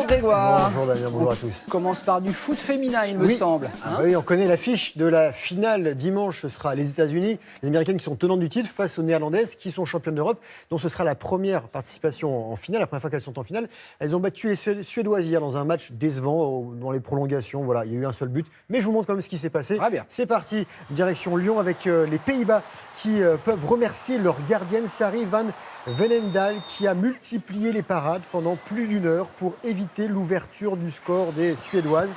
Grégoire. Bonjour Damien, bonjour à tous. On commence par du foot féminin, il me semble. Hein, oui, on connaît l'affiche de la finale dimanche. Ce sera les États-Unis, les Américaines qui sont tenantes du titre face aux Néerlandaises qui sont championnes d'Europe. Donc ce sera la première participation en finale, la première fois qu'elles sont en finale. Elles ont battu les Suédoises hier dans un match décevant dans les prolongations. Voilà, il y a eu un seul but. Mais je vous montre quand même ce qui s'est passé. Très bien. C'est parti, direction Lyon avec les Pays-Bas qui peuvent remercier leur gardienne Sari van Veenendaal qui a multiplié les parades pendant plus d'une heure pour éviter l'ouverture du score des Suédoises.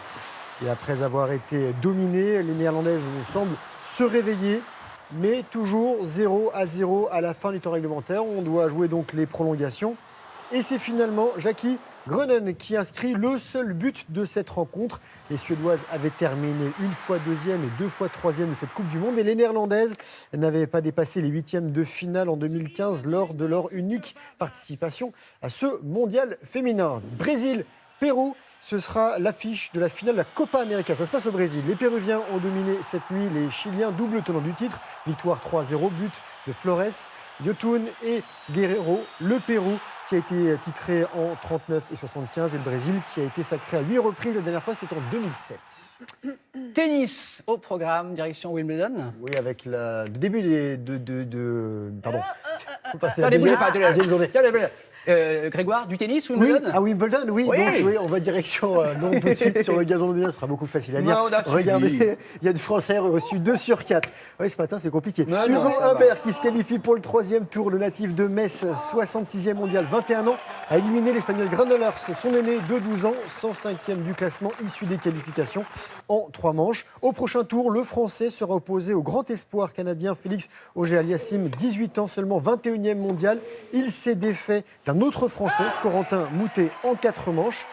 Et après avoir été dominées, les Néerlandaises semblent se réveiller, mais toujours 0-0 à la fin du temps réglementaire. On doit jouer donc les prolongations. Et c'est finalement Jackie Groenen qui inscrit le seul but de cette rencontre. Les Suédoises avaient terminé une fois deuxième et 2 fois troisième de cette Coupe du Monde. Et les Néerlandaises n'avaient pas dépassé les huitièmes de finale en 2015 lors de leur unique participation à ce mondial féminin. Brésil, Pérou, ce sera l'affiche de la finale de la Copa América. Ça se passe au Brésil. Les Péruviens ont dominé cette nuit les Chiliens, double tenant du titre. Victoire 3-0, but de Flores, Yotun et Guerrero. Le Pérou qui a été titré en 39 et 75 et le Brésil qui a été sacré à 8 reprises. La dernière fois, c'était en 2007. Tennis au programme, direction Wimbledon. Oui, avec le début pardon. Attendez, bougez pas. Grégoire, du tennis, Wimbledon. Oui, à Wimbledon, oui. Oui. Donc, oui, on va direction non tout de suite sur le gazon londonien, ce sera beaucoup plus facile à dire. Non, on a Regardez, suivi. il y a des Français reçus 2 sur 4. Oui, ce matin, c'est compliqué. Non, Hugo ça va. Humbert qui se qualifie pour le 3e tour, le natif de Metz, 66e mondial, 21 ans, a éliminé l'Espagnol Granollers, son aîné de 12 ans, 105e du classement, issu des qualifications en 3 manches. Au prochain tour, le Français sera opposé au grand espoir canadien Félix Auger-Aliassime, 18 ans seulement, 21e mondial. Il s'est défait d'un autre Français, Corentin Moutet, en 4 manches.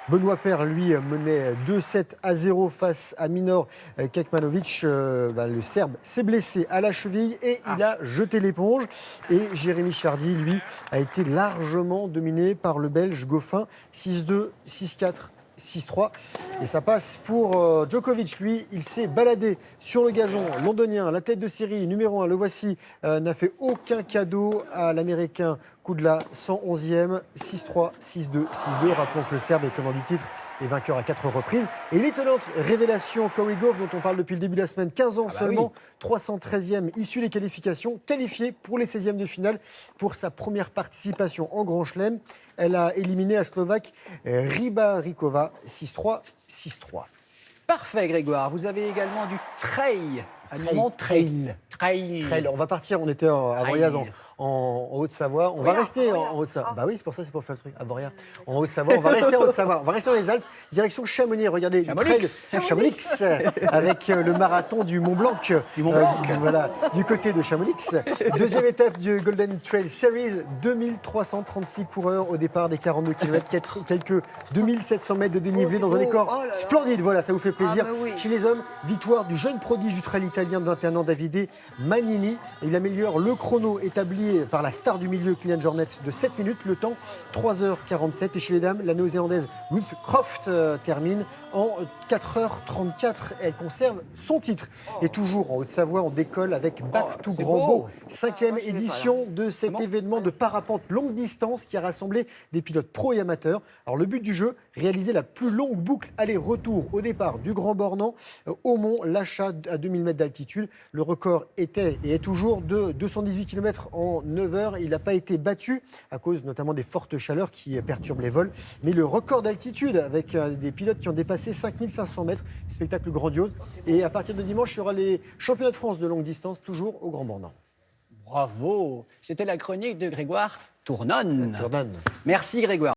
Benoît Paire, lui, menait 2-7-0 face à Minor Kekmanovic. Le Serbe s'est blessé à la cheville et il a jeté l'éponge. Et Jérémy Chardy, lui, a été largement dominé par le Belge Goffin, 6-2, 6-4. 6-3 et ça passe pour Djokovic. Lui, il s'est baladé sur le gazon londonien, la tête de série numéro 1, le voici, n'a fait aucun cadeau à l'Américain Kudla, 111e, 6-3, 6-2, 6-2. Rappelons que le Serbe est tenant du titre et vainqueur à 4 reprises. Et l'étonnante révélation Corey Goff, dont on parle depuis le début de la semaine, 15 ans seulement, 313e, issu des qualifications, qualifiée pour les 16e de finale pour sa première participation en Grand Chelem. Elle a éliminé la Slovaque Rybarikova, 6-3, 6-3. Parfait, Grégoire. Vous avez également du trail à nous montrer. Trail. On va partir, on était à Avoriaz en Haute-Savoie. On va rester en Haute-Savoie. Bah oui, c'est pour ça, c'est pour faire le truc. Avoriaz, en Haute-Savoie. On va rester en Haute-Savoie. On va rester dans les Alpes. Direction Chamonix. Regardez, Chamonix avec le marathon du Mont-Blanc. Voilà, du côté de Chamonix. Deuxième étape du Golden Trail Series. 2336 coureurs au départ des 42 km. Quelques 2700 mètres de dénivelé dans un décor splendide. Voilà, ça vous fait plaisir. Chez les hommes, victoire du jeune prodige du trail italien de 21 ans, Davide Magnini. Il améliore le chrono établi par la star du milieu, Kylian Jornet, de 7 minutes. Le temps, 3h47. Et chez les dames, la néo-zélandaise Ruth Croft termine en 4h34. Elle conserve son titre. Et toujours en Haute-Savoie, on décolle avec Back to Grand-Beau. 5e édition de cet événement de parapente longue distance qui a rassemblé des pilotes pro et amateurs. Alors le but du jeu, réaliser la plus longue boucle aller-retour au départ du Grand Bornand au Mont Lachat à 2000 mètres d'altitude. Le record était et est toujours de 218 km en 9 heures. Il n'a pas été battu à cause notamment des fortes chaleurs qui perturbent les vols. Mais le record d'altitude avec des pilotes qui ont dépassé 5500 mètres, spectacle grandiose. Et à partir de dimanche, il y aura les championnats de France de longue distance, toujours au Grand Bornand. Bravo. C'était la chronique de Grégoire Tournonne. Tournonne. Merci, Grégoire.